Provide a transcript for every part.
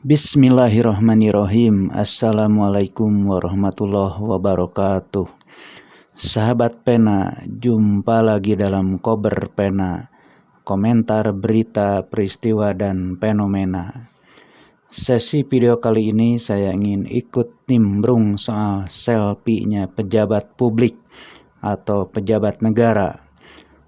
Bismillahirrahmanirrahim. Assalamualaikum warahmatullahi wabarakatuh. Sahabat pena, jumpa lagi dalam Kober Pena, komentar berita, peristiwa, dan fenomena. Sesi video kali ini saya ingin ikut nimbrung soal selfie-nya pejabat publik atau pejabat negara.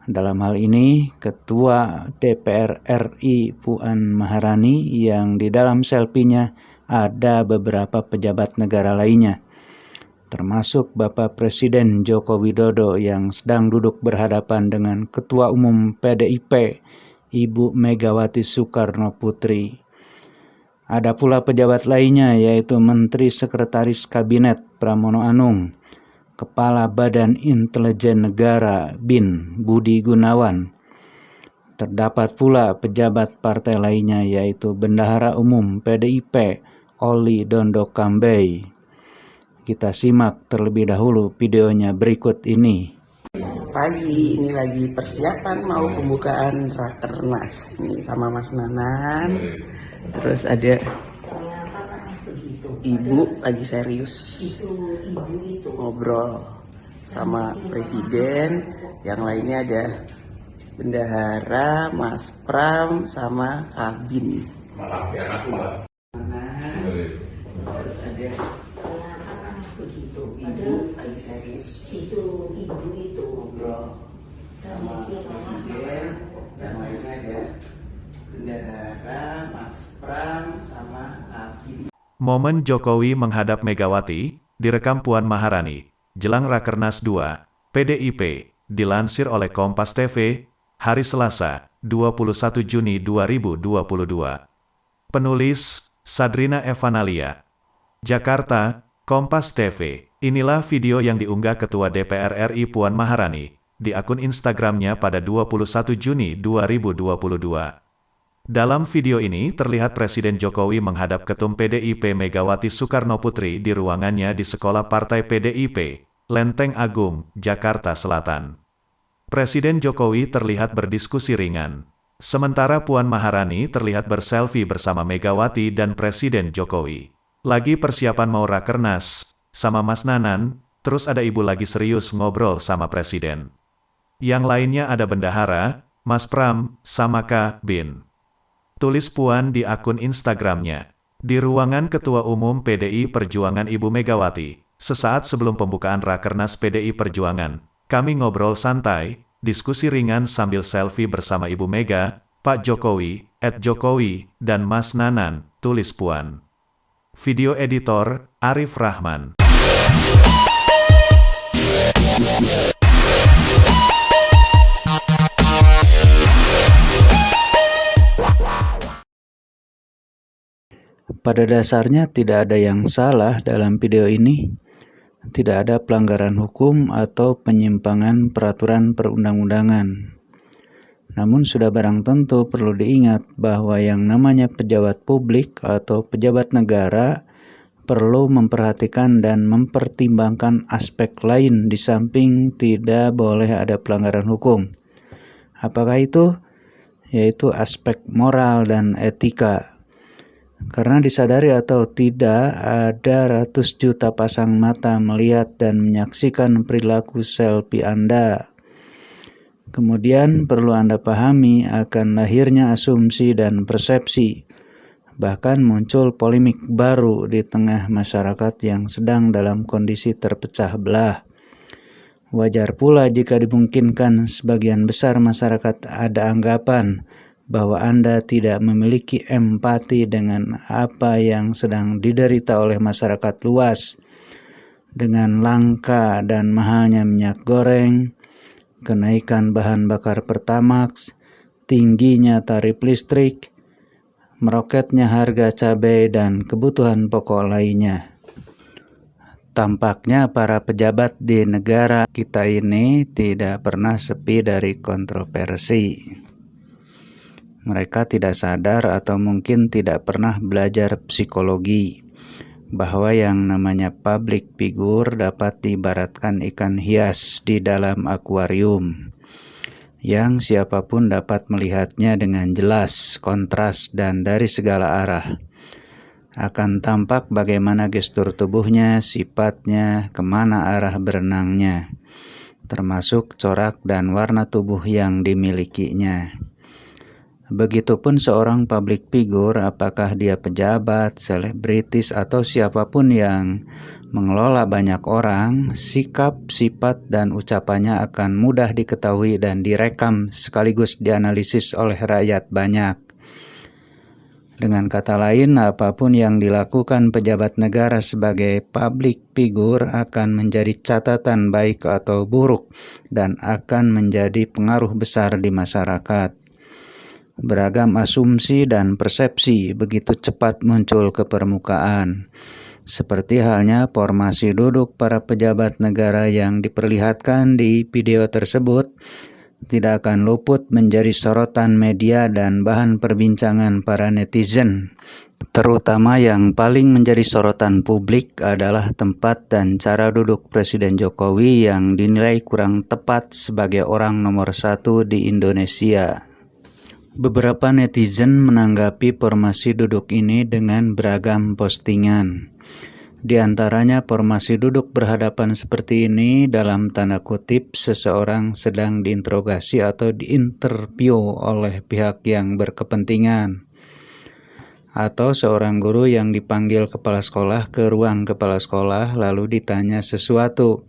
Dalam hal ini, Ketua DPR RI Puan Maharani yang di dalam selfie-nya ada beberapa pejabat negara lainnya, termasuk Bapak Presiden Joko Widodo yang sedang duduk berhadapan dengan Ketua Umum PDIP, Ibu Megawati Soekarno Putri. Ada pula pejabat lainnya yaitu Menteri Sekretaris Kabinet Pramono Anung, Kepala Badan Intelijen Negara BIN Budi Gunawan. Terdapat pula pejabat partai lainnya yaitu Bendahara Umum PDIP Oli Dondo Kambei. Kita simak terlebih dahulu videonya berikut ini. Pagi ini lagi persiapan mau pembukaan Rakernas nih sama Mas Nanan. Terus ada Ibu lagi serius ngobrol sama Presiden, yang lainnya ada Bendahara, Mas Pram, sama Kabin. Terus ada Ibu lagi serius ngobrol sama Presiden, yang lainnya ada Bendahara, Mas Pram, sama Kabin. Momen Jokowi menghadap Megawati, direkam Puan Maharani, jelang Rakernas 2, PDIP, dilansir oleh Kompas TV, hari Selasa, 21 Juni 2022. Penulis, Sadrina Evanalia. Jakarta, Kompas TV. Inilah video yang diunggah Ketua DPR RI Puan Maharani, di akun Instagramnya pada 21 Juni 2022. Dalam video ini terlihat Presiden Jokowi menghadap Ketum PDIP Megawati Soekarno Putri di ruangannya di Sekolah Partai PDIP, Lenteng Agung, Jakarta Selatan. Presiden Jokowi terlihat berdiskusi ringan, sementara Puan Maharani terlihat berselfie bersama Megawati dan Presiden Jokowi. Lagi persiapan mau Rakernas, sama Mas Nanan, terus ada Ibu lagi serius ngobrol sama Presiden. Yang lainnya ada Bendahara, Mas Pram, sama Kabin. Tulis Puan di akun Instagramnya. Di ruangan Ketua Umum PDI Perjuangan Ibu Megawati, sesaat sebelum pembukaan Rakernas PDI Perjuangan, kami ngobrol santai, diskusi ringan sambil selfie bersama Ibu Mega, Pak Jokowi, @Jokowi, dan Mas Nanan, tulis Puan. Video editor, Arif Rahman. Pada dasarnya tidak ada yang salah dalam video ini. Tidak ada pelanggaran hukum atau penyimpangan peraturan perundang-undangan. Namun sudah barang tentu perlu diingat bahwa yang namanya pejabat publik atau pejabat negara perlu memperhatikan dan mempertimbangkan aspek lain di samping tidak boleh ada pelanggaran hukum. Apakah itu? Yaitu aspek moral dan etika. Karena disadari atau tidak, ada ratus juta pasang mata melihat dan menyaksikan perilaku selfie Anda. Kemudian perlu Anda pahami akan lahirnya asumsi dan persepsi. Bahkan muncul polemik baru di tengah masyarakat yang sedang dalam kondisi terpecah belah. Wajar pula jika dimungkinkan sebagian besar masyarakat ada anggapan bahwa Anda tidak memiliki empati dengan apa yang sedang diderita oleh masyarakat luas, dengan langka dan mahalnya minyak goreng, kenaikan bahan bakar Pertamax, tingginya tarif listrik, meroketnya harga cabai, dan kebutuhan pokok lainnya. Tampaknya para pejabat di negara kita ini tidak pernah sepi dari kontroversi. Mereka tidak sadar atau mungkin tidak pernah belajar psikologi bahwa yang namanya public figure dapat diibaratkan ikan hias di dalam akuarium yang siapapun dapat melihatnya dengan jelas, kontras, dan dari segala arah. Akan tampak bagaimana gestur tubuhnya, sifatnya, kemana arah berenangnya, termasuk corak dan warna tubuh yang dimilikinya. Begitupun seorang public figure, apakah dia pejabat, selebritis, atau siapapun yang mengelola banyak orang, sikap, sifat, dan ucapannya akan mudah diketahui dan direkam sekaligus dianalisis oleh rakyat banyak. Dengan kata lain, apapun yang dilakukan pejabat negara sebagai public figure akan menjadi catatan baik atau buruk dan akan menjadi pengaruh besar di masyarakat. Beragam asumsi dan persepsi begitu cepat muncul ke permukaan. Seperti halnya formasi duduk para pejabat negara yang diperlihatkan di video tersebut, tidak akan luput menjadi sorotan media dan bahan perbincangan para netizen. Terutama yang paling menjadi sorotan publik adalah tempat dan cara duduk Presiden Jokowi yang dinilai kurang tepat sebagai orang nomor 1 di Indonesia. Beberapa netizen menanggapi formasi duduk ini dengan beragam postingan. Di antaranya formasi duduk berhadapan seperti ini dalam tanda kutip seseorang sedang diinterogasi atau diinterview oleh pihak yang berkepentingan. Atau seorang guru yang dipanggil kepala sekolah ke ruang kepala sekolah lalu ditanya sesuatu.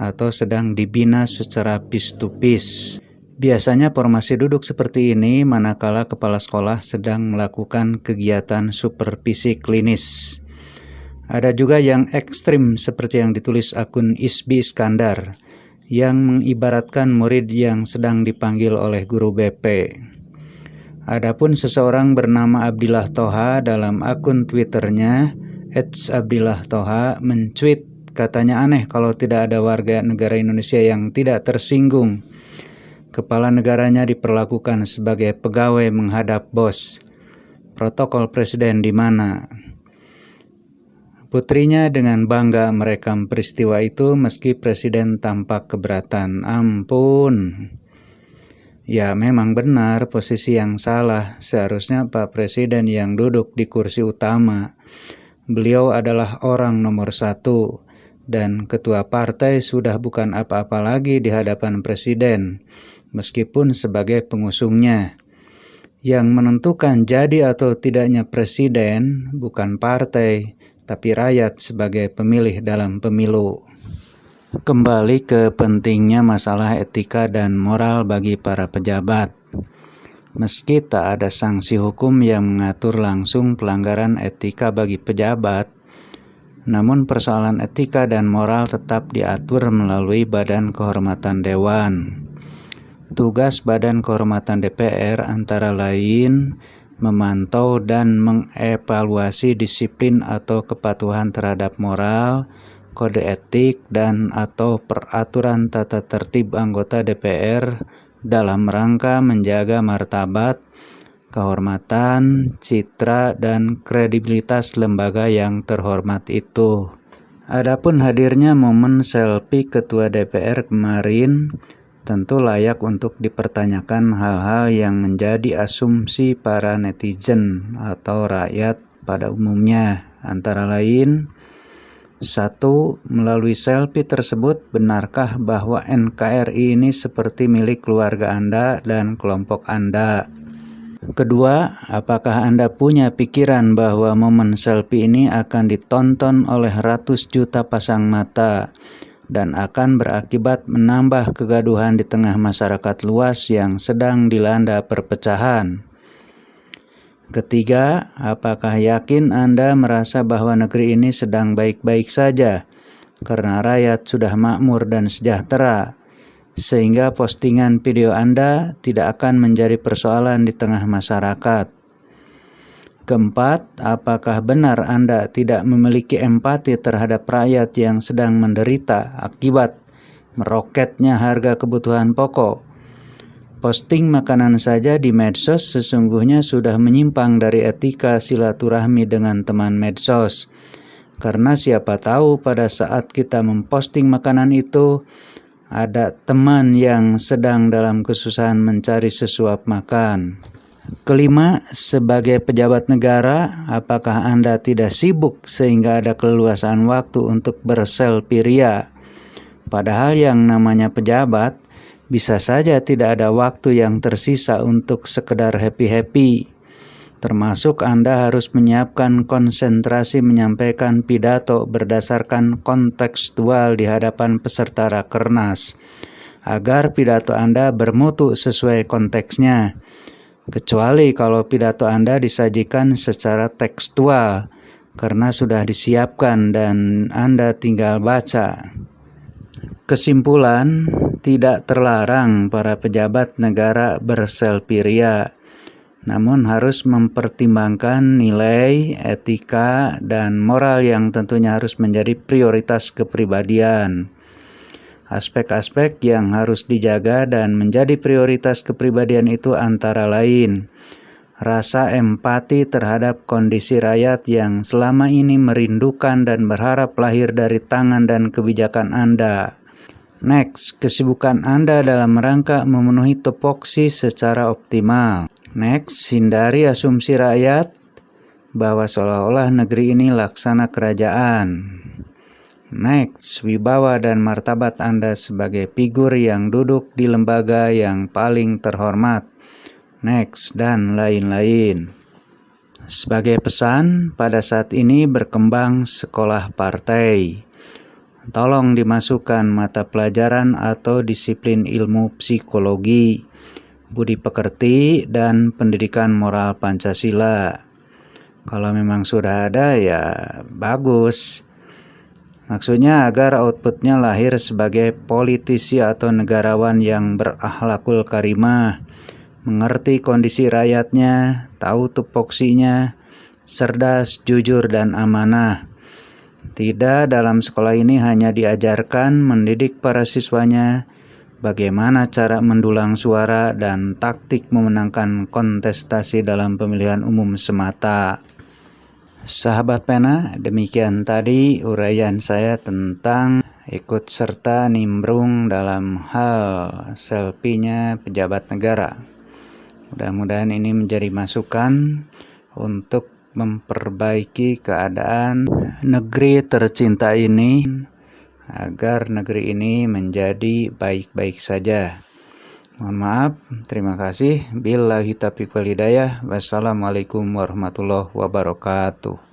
Atau sedang dibina secara face to face. Biasanya formasi duduk seperti ini manakala kepala sekolah sedang melakukan kegiatan supervisi klinis. Ada juga yang ekstrim seperti yang ditulis akun Isbi Iskandar yang mengibaratkan murid yang sedang dipanggil oleh guru BP. Adapun seseorang bernama Abdillah Toha dalam akun Twitternya @abdillahtoha mencuit katanya aneh kalau tidak ada warga negara Indonesia yang tidak tersinggung. Kepala negaranya diperlakukan sebagai pegawai menghadap bos. Protokol presiden di mana? Putrinya dengan bangga merekam peristiwa itu meski presiden tampak keberatan. Ampun. Ya memang benar posisi yang salah. Seharusnya Pak Presiden yang duduk di kursi utama. Beliau adalah orang nomor 1 dan ketua partai sudah bukan apa-apa lagi di hadapan presiden. Meskipun sebagai pengusungnya. Yang menentukan jadi atau tidaknya presiden bukan partai, tapi rakyat sebagai pemilih dalam pemilu. Kembali ke pentingnya masalah etika dan moral bagi para pejabat. Meski tak ada sanksi hukum yang mengatur langsung pelanggaran etika bagi pejabat, namun persoalan etika dan moral tetap diatur melalui Badan Kehormatan Dewan. Tugas Badan Kehormatan DPR antara lain memantau dan mengevaluasi disiplin atau kepatuhan terhadap moral, kode etik, dan atau peraturan tata tertib anggota DPR dalam rangka menjaga martabat, kehormatan, citra, dan kredibilitas lembaga yang terhormat itu. Adapun hadirnya momen selfie Ketua DPR kemarin tentu layak untuk dipertanyakan hal-hal yang menjadi asumsi para netizen atau rakyat pada umumnya. Antara lain, 1. Melalui selfie tersebut, benarkah bahwa NKRI ini seperti milik keluarga Anda dan kelompok Anda? 2. Apakah Anda punya pikiran bahwa momen selfie ini akan ditonton oleh ratus juta pasang mata dan akan berakibat menambah kegaduhan di tengah masyarakat luas yang sedang dilanda perpecahan? 3. Apakah yakin Anda merasa bahwa negeri ini sedang baik-baik saja karena rakyat sudah makmur dan sejahtera, sehingga postingan video Anda tidak akan menjadi persoalan di tengah masyarakat? 4. Apakah benar Anda tidak memiliki empati terhadap rakyat yang sedang menderita akibat meroketnya harga kebutuhan pokok? Posting makanan saja di medsos sesungguhnya sudah menyimpang dari etika silaturahmi dengan teman medsos. Karena siapa tahu pada saat kita memposting makanan itu, ada teman yang sedang dalam kesusahan mencari sesuap makan. Kelima, sebagai pejabat negara, apakah Anda tidak sibuk sehingga ada keleluasaan waktu untuk berselfie ria? Padahal yang namanya pejabat, bisa saja tidak ada waktu yang tersisa untuk sekedar happy-happy. Termasuk Anda harus menyiapkan konsentrasi menyampaikan pidato berdasarkan kontekstual di hadapan peserta Rakernas, agar pidato Anda bermutu sesuai konteksnya. Kecuali kalau pidato Anda disajikan secara tekstual, karena sudah disiapkan dan Anda tinggal baca. Kesimpulan, tidak terlarang para pejabat negara berselfie ria, namun harus mempertimbangkan nilai, etika, dan moral yang tentunya harus menjadi prioritas kepribadian. Aspek-aspek yang harus dijaga dan menjadi prioritas kepribadian itu antara lain rasa empati terhadap kondisi rakyat yang selama ini merindukan dan berharap lahir dari tangan dan kebijakan Anda. Next, kesibukan Anda dalam rangka memenuhi tupoksi secara optimal. Next, hindari asumsi rakyat bahwa seolah-olah negeri ini laksana kerajaan. Next, wibawa dan martabat Anda sebagai figur yang duduk di lembaga yang paling terhormat. Next, dan lain-lain. Sebagai pesan, pada saat ini berkembang sekolah partai. Tolong dimasukkan mata pelajaran atau disiplin ilmu psikologi, budi pekerti, dan pendidikan moral Pancasila. Kalau memang sudah ada ya bagus. Maksudnya agar outputnya lahir sebagai politisi atau negarawan yang berakhlakul karimah, mengerti kondisi rakyatnya, tahu tupoksinya, cerdas, jujur, dan amanah. Tidak dalam sekolah ini hanya diajarkan mendidik para siswanya bagaimana cara mendulang suara dan taktik memenangkan kontestasi dalam pemilihan umum semata. Sahabat pena, demikian tadi uraian saya tentang ikut serta nimbrung dalam hal selfie-nya pejabat negara. Mudah-mudahan ini menjadi masukan untuk memperbaiki keadaan negeri tercinta ini agar negeri ini menjadi baik-baik saja. Mohon maaf, terima kasih. Billahi taufiq wal hidayah. Wassalamualaikum warahmatullahi wabarakatuh.